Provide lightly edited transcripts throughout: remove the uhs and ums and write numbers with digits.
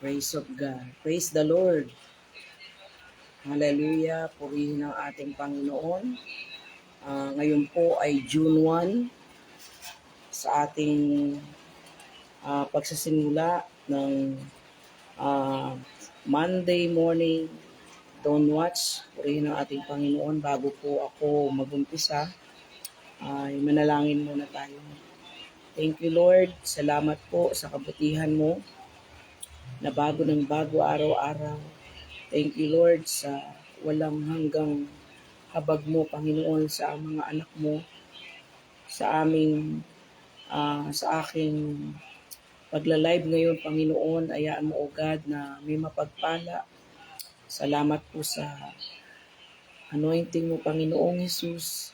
Praise of God. Praise the Lord. Hallelujah. Purihin ang ating Panginoon. Ngayon po ay June 1 sa ating pagsasimula ng Monday morning Dawn Watch. Purihin ang ating Panginoon. Bago po ako mag-umpisa, ay manalangin muna tayo. Thank you, Lord. Salamat po sa kabutihan mo na bago ng bago araw-araw. Thank you, Lord, sa walang hanggang habag mo, Panginoon, sa mga anak mo, sa aking pagla-live ngayon, Panginoon. Ayaan mo, O God, na may mapagpala. Salamat po sa anointing mo, Panginoong Jesus.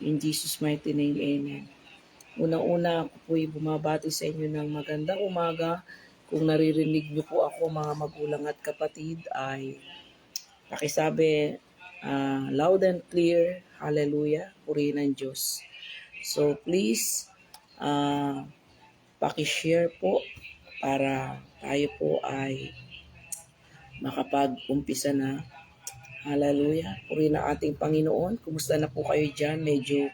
In Jesus' mighty name, amen. Unang-una, ako po'y bumabati sa inyo ng magandang umaga. Kung naririnig niyo po ako, mga magulang at kapatid, ay pakisabi loud and clear, hallelujah, purihin ang Diyos. So please, pakishare po para tayo po ay makapag-umpisa na. Hallelujah, purihin ang ating Panginoon. Kumusta na po kayo dyan? Medyo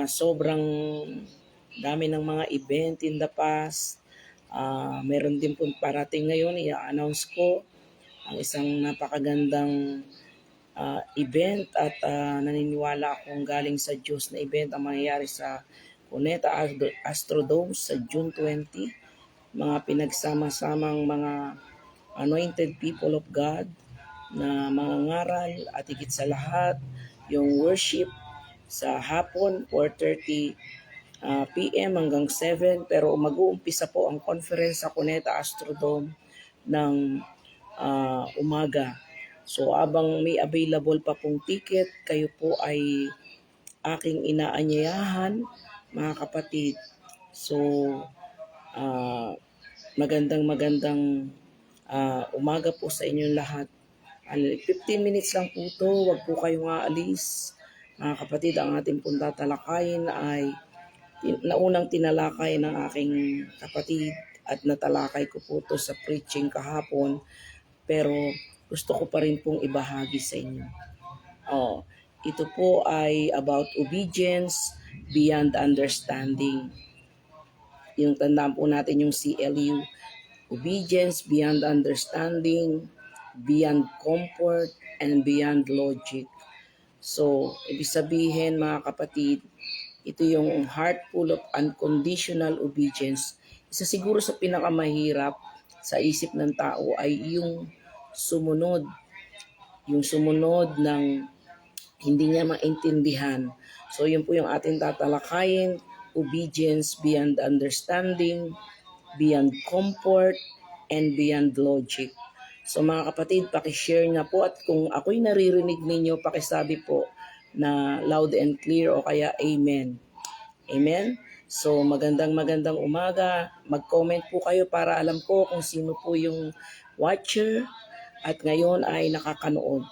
sobrang dami ng mga event in the past. Meron din po parating ngayon, i-announce ko ang isang napakagandang event at naniniwala akong galing sa Diyos na event ang mangyayari sa Cuneta Astrodome sa June 20. Mga pinagsama-samang mga anointed people of God na mga ngaral at higit sa lahat yung worship sa hapon 4:30 PM hanggang 7, pero mag-uumpisa po ang conference sa Cuneta Astrodome ng umaga. So abang may available pa pong ticket, kayo po ay aking inaanyayahan, mga kapatid. So magandang umaga po sa inyong lahat. 15 minutes lang po ito, wag po kayong aalis. Mga kapatid, ang ating pong tatalakayin ay naunang tinalakay ng aking kapatid at natalakay ko po ito sa preaching kahapon, pero gusto ko pa rin pong ibahagi sa inyo. Ito po ay about obedience beyond understanding. Yung tandaan po natin yung CLU, obedience beyond understanding, beyond comfort, and beyond logic. So, ibig sabihin mga kapatid, ito yung heart full of unconditional obedience. Isa siguro sa pinakamahirap sa isip ng tao ay yung sumunod. Yung sumunod ng hindi niya maintindihan. So yun po yung ating tatalakayin, obedience beyond understanding, beyond comfort, and beyond logic. So mga kapatid, pakishare nga po at kung ako'y naririnig ninyo, pakisabi po na loud and clear o kaya amen. Amen? So magandang umaga. Mag-comment po kayo para alam ko kung sino po yung watcher at ngayon ay nakakanood.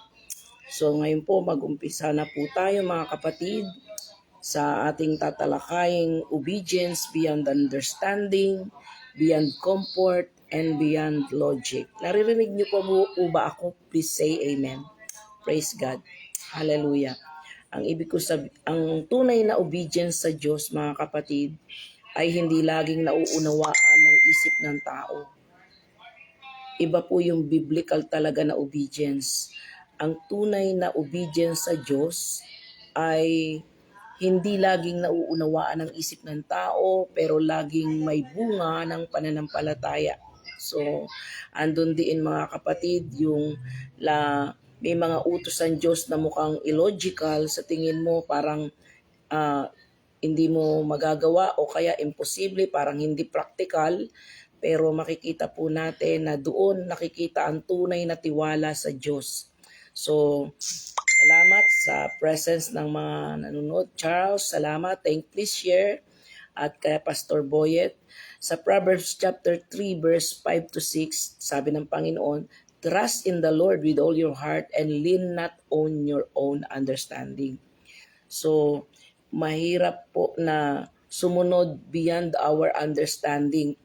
So ngayon po mag-umpisa na po tayo mga kapatid sa ating tatalakaying obedience beyond understanding, beyond comfort, and beyond logic. Naririnig niyo po ba ako? Please say amen. Praise God. Hallelujah. Ang ibig ko ang tunay na obedience sa Diyos, mga kapatid, ay hindi laging nauunawaan ng isip ng tao. Iba po yung biblical talaga na obedience. Ang tunay na obedience sa Diyos ay hindi laging nauunawaan ng isip ng tao, pero laging may bunga ng pananampalataya. So, andun din mga kapatid yung may mga utos ng Diyos na mukhang illogical, sa tingin mo parang hindi mo magagawa o kaya imposible, parang hindi practical, pero makikita po natin na doon nakikita ang tunay na tiwala sa Diyos. So, salamat sa presence ng mga nanonood. Charles, salamat. Please share. At kaya Pastor Boyet, sa Proverbs chapter 3 verse 5 to 6, sabi ng Panginoon, trust in the Lord with all your heart and lean not on your own understanding. So, mahirap po na sumunod beyond our understanding.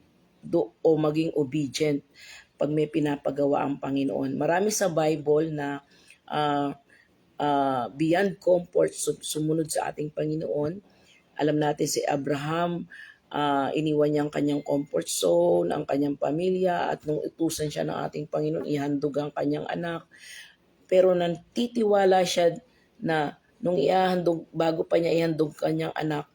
o maging obedient pag may pinapagawa ang Panginoon. Marami sa Bible na uh, beyond comfort sumunod sa ating Panginoon. Alam natin si Abraham, iniwan niya ang kanyang comfort zone, ang kanyang pamilya, at nung utusan siya ng ating Panginoon, ihandog ang kanyang anak. Pero nantitiwala siya na nung ihahandog, bago pa niya ihandog kanyang anak,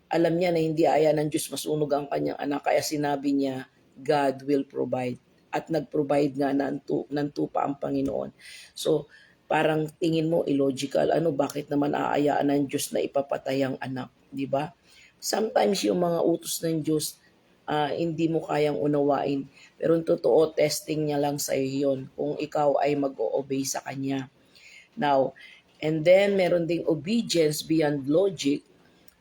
alam niya na hindi aya ng Diyos masunog ang kanyang anak. Kaya sinabi niya, God will provide. At nag-provide nga ng tupa ang Panginoon. So, parang tingin mo illogical, bakit naman aayaan ng Diyos na ipapatay ang anak, di ba? Sometimes yung mga utos ng Diyos, hindi mo kayang unawain. Pero yung totoo, testing niya lang sa iyo yun kung ikaw ay mag-o-obey sa Kanya. Now, and then meron ding obedience beyond logic.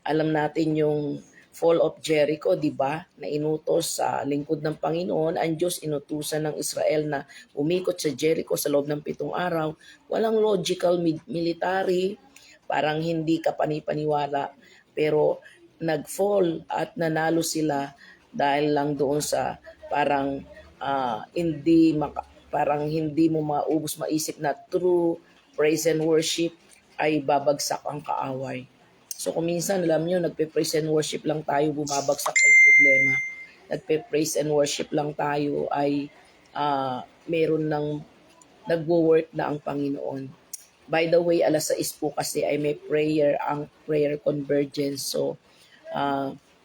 Alam natin yung fall of Jericho, di ba? Na inutos sa lingkod ng Panginoon, ang Diyos inutusan ng Israel na umikot sa Jericho sa loob ng 7 araw. Walang logical military, parang hindi ka panipaniwala. Pero nag-fall at nanalo sila dahil lang doon sa parang parang hindi mo maubos maisip na true praise and worship ay babagsak ang kaaway. So kung minsan, alam nyo, nagpe-praise and worship lang tayo, bumabagsak na yung problema. Nagpe-praise and worship lang tayo ay meron ng nagwo-work na ang Panginoon. By the way, 6:00 po kasi ay may ang prayer convergence. So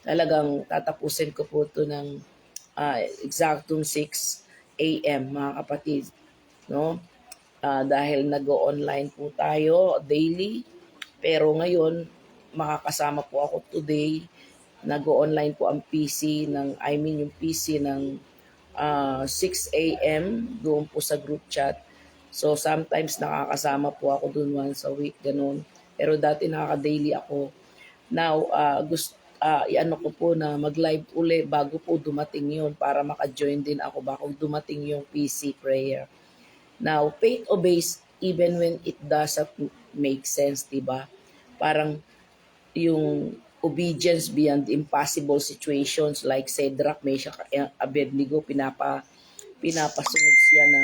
talagang tatapusin ko po ito ng exactong 6 a.m. mga kapatid. No? Dahil nag-online po tayo daily. Pero ngayon, makakasama po ako today. Nag-online po ang PC yung PC ng 6 a.m. doon po sa group chat. So sometimes nakakasama po ako doon once a week, ganun. Pero dati nakaka-daily ako. Now, iano ko po na mag-live uli bago po dumating yun para maka-join din ako bago dumating yung PC prayer. Now, faith obeys even when it doesn't make sense, diba? Parang yung obedience beyond impossible situations like Cedric, Meshach, Abednego, pinapasunod siya na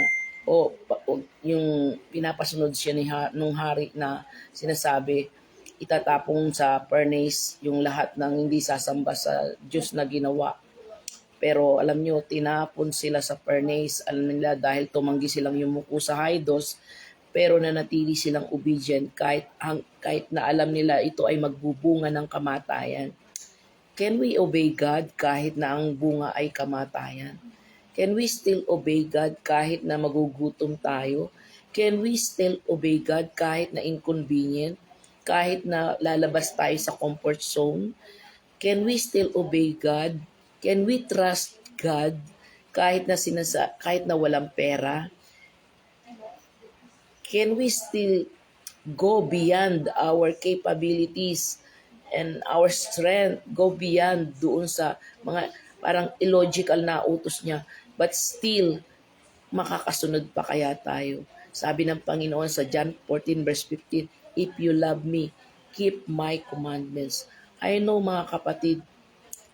yung pinapasunod siya nung hari na sinasabi itatapong sa furnace yung lahat ng hindi sasamba sa Diyos na ginawa. Pero alam nyo, tinapon sila sa furnace. Alam nila dahil tumanggi silang yumuko sa idols, pero nanatili silang obedient kahit na alam nila ito ay magbubunga ng kamatayan. Can we obey God kahit na ang bunga ay kamatayan? Can we still obey God kahit na magugutom tayo? Can we still obey God kahit na inconvenient? Kahit na lalabas tayo sa comfort zone? Can we still obey God? Can we trust God kahit na walang pera? Can we still go beyond our capabilities and our strength, go beyond doon sa mga parang illogical na utos niya, but still makakasunod pa kaya tayo? Sabi ng Panginoon sa John 14 verse 15, if you love me, keep my commandments. I know mga kapatid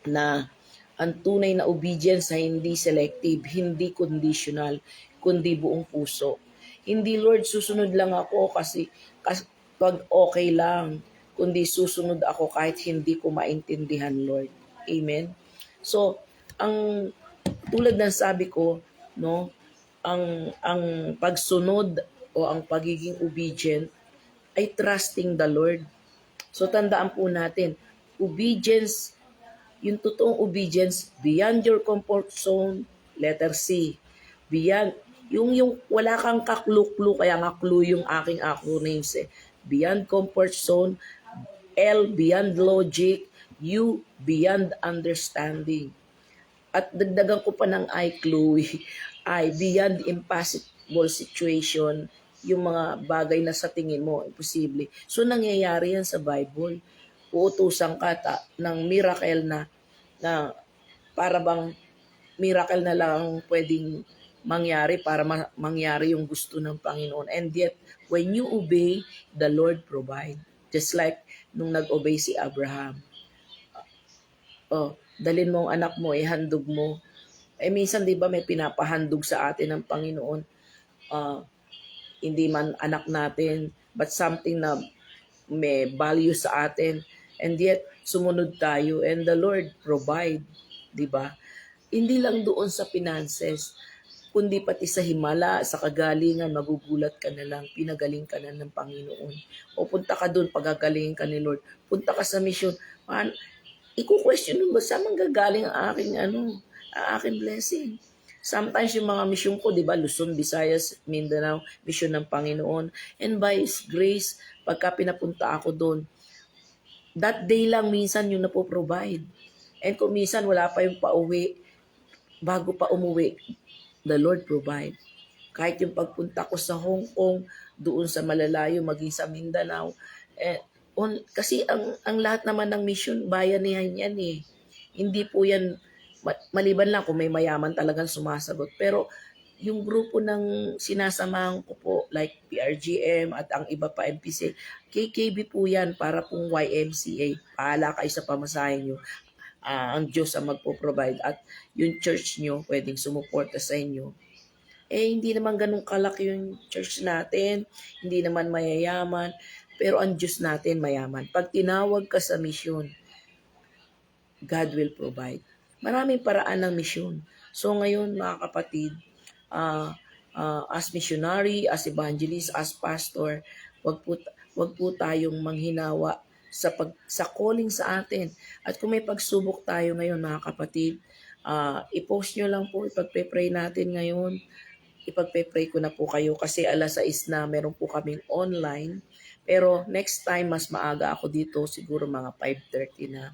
na ang tunay na obedience ay hindi selective, hindi conditional, kundi buong puso. Hindi, Lord, susunod lang ako kasi pag okay lang, kundi susunod ako kahit hindi ko maintindihan, Lord. Amen? So, ang tulad ng sabi ko, no, ang pagsunod o ang pagiging obedient ay trusting the Lord. So, tandaan po natin, obedience, yung totoong obedience, beyond your comfort zone, letter C, beyond yung wala kang kaklu-klu, kaya nga clue yung aking acronyms Beyond comfort zone, L, beyond logic, U, beyond understanding. At dagdagan ko pa ng I, Chloe, I, beyond impossible situation, yung mga bagay na sa tingin mo, imposible. So, nangyayari yan sa Bible. Uutusan ka ng miracle na para bang miracle na lang pwedeng mangyari para mangyari yung gusto ng Panginoon. And yet, when you obey, the Lord provide. Just like nung nag-obey si Abraham. dalin mo ang anak mo, handog mo. Minsan, di ba, may pinapahandog sa atin ng Panginoon. Ah, Hindi man anak natin, but something na may value sa atin. And yet, sumunod tayo and the Lord provide. Di ba? Hindi lang doon sa finances, kundi pati sa himala, sa kagalingan, magugulat ka na lang, pinagaling ka na ng Panginoon. O punta ka doon, pagagalingin ka ni Lord. Punta ka sa mission. Iko-question mo ba, saan manggagaling ang aking blessing? Sometimes yung mga mission ko, di ba, Luzon, Visayas, Mindanao, mission ng Panginoon. And by His grace, pagka pinapunta ako doon, that day lang minsan yung napoprovide. And kung minsan wala pa yung pauwi, bago pa umuwi, the Lord provide. Kahit yung pagpunta ko sa Hong Kong, doon sa malalayo, maging sa Mindanao, kasi ang lahat naman ng mission, bayanihan yan eh. Hindi po yan, maliban lang kung may mayaman talagang sumasagot. Pero yung grupo ng sinasamahan ko po, like PRGM at ang iba pa MPC, KKB po yan, para pong YMCA. Pahala kayo sa pamasahe nyo. Ang Diyos ang magpo-provide at yung church nyo pwedeng sumuporta sa inyo. Hindi naman ganun kalaki yung church natin, hindi naman mayayaman, pero ang Diyos natin mayaman. Pag tinawag ka sa misyon, God will provide. Maraming paraan ng misyon. So ngayon mga kapatid, as missionary, as evangelist, as pastor, wag po tayong manghinawa sa calling sa atin. At kung may pagsubok tayo ngayon mga kapatid, i-post nyo lang po, ipagpe-pray natin ngayon. Ipagpe-pray ko na po kayo kasi 6:00 na meron po kaming online. Pero next time mas maaga ako dito, siguro mga 5:30 na.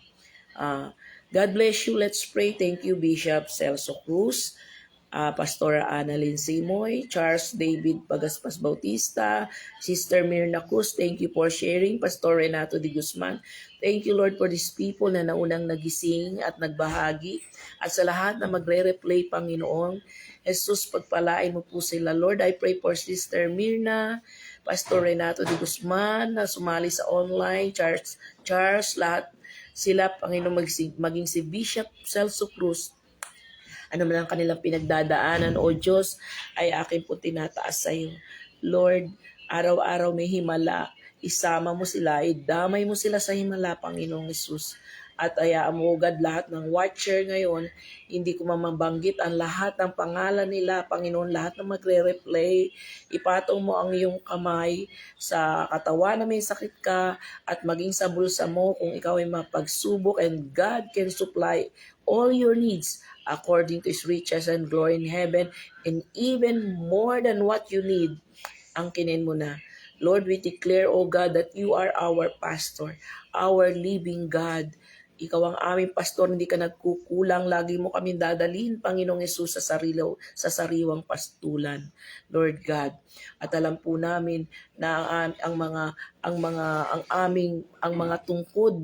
God bless you. Let's pray. Thank you, Bishop Celso Cruz, Pastora Annalyn Simoy, Charles David Pagaspas Bautista, Sister Mirna Cruz, thank you for sharing. Pastor Renato de Guzman, thank you Lord for these people na naunang nagising at nagbahagi. At sa lahat na magre-replay, Panginoon, Jesus, pagpalain mo po sila. Lord, I pray for Sister Mirna, Pastor Renato de Guzman na sumali sa online, Charles, lahat sila, Panginoon, maging si Bishop Celso Cruz, ano man ang kanilang pinagdadaanan, O Diyos, ay akin po tinataas sa iyo. Lord, araw-araw may himala, isama mo sila, idamay mo sila sa himala, Panginoong Hesus. At hayaan mo, God, lahat ng watcher ngayon, hindi ko mamabanggit ang lahat ng pangalan nila, Panginoon, lahat ng magre-replay. Ipatong mo ang iyong kamay sa katawan na may sakit ka at maging sa bulsa mo kung ikaw ay mapagsubok, and God can supply all your needs according to His riches and glory in heaven, and even more than what you need, angkinin mo na. Lord, we declare, O God, that you are our pastor, our living God. Ikaw ang aming pastor, hindi ka nagkukulang. Lagi mo kami dadalhin, Panginoong Hesus, sa sariwang pastulan, Lord God. At alam po namin na ang mga tungkod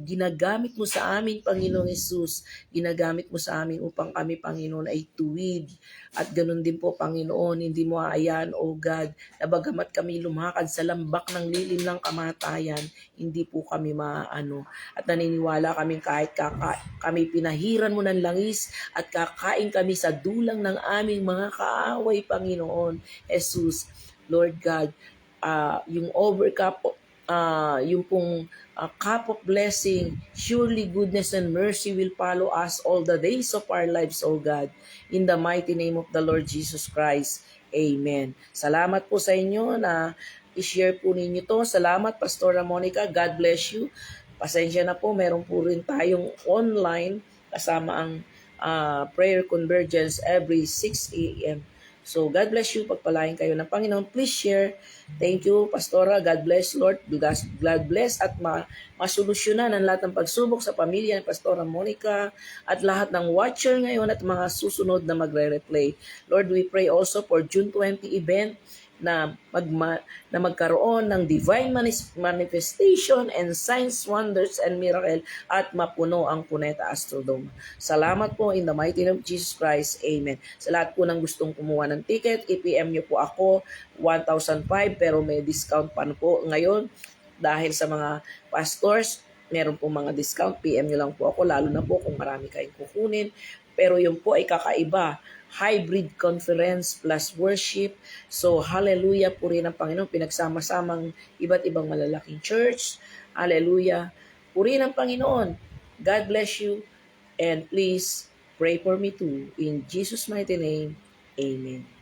ginagamit mo sa amin, Panginoong Hesus. Ginagamit mo sa amin upang kami, Panginoon, ay tuwid. At ganun din po, Panginoon, hindi mo aayaan, O God, na bagamat kami lumakad sa lambak ng lilim ng kamatayan, hindi po kami maaano. At naniniwala kami kahit kami pinahiran mo ng langis at kakain kami sa dulang ng aming mga kaaway, Panginoon Jesus. Lord God, yung overcup, yung pong cup of blessing, surely goodness and mercy will follow us all the days of our lives, O God. In the mighty name of the Lord Jesus Christ. Amen. Salamat po sa inyo na i-share po ninyo to. Salamat, Pastora Monica. God bless you. Pasensya na po, meron po rin tayong online kasama ang prayer convergence every 6 a.m. So, God bless you. Pagpalain kayo ng Panginoon. Please share. Thank you, Pastora. God bless, Lord. God bless at masolusyonan ang lahat ng pagsubok sa pamilya ni Pastora Monica at lahat ng watcher ngayon at mga susunod na magre-replay. Lord, we pray also for June 20 event na magkaroon ng divine manifestation and signs, wonders, and miracle at mapuno ang Cuneta Astrodome. Salamat po in the mighty name of Jesus Christ. Amen. Sa lahat po ng gustong kumuha ng ticket, i-PM nyo po ako, 1,005 pero may discount pa po ngayon dahil sa mga pastors. meron po mga discount, PM nyo lang po ako, lalo na po kung marami kayong kukunin. Pero yun po ay kakaiba. Hybrid conference plus worship. So, hallelujah po rin ang Panginoon. Pinagsama-samang iba't ibang malalaking church. Hallelujah. Purihin ang Panginoon. God bless you. And please, pray for me too. In Jesus' mighty name, Amen.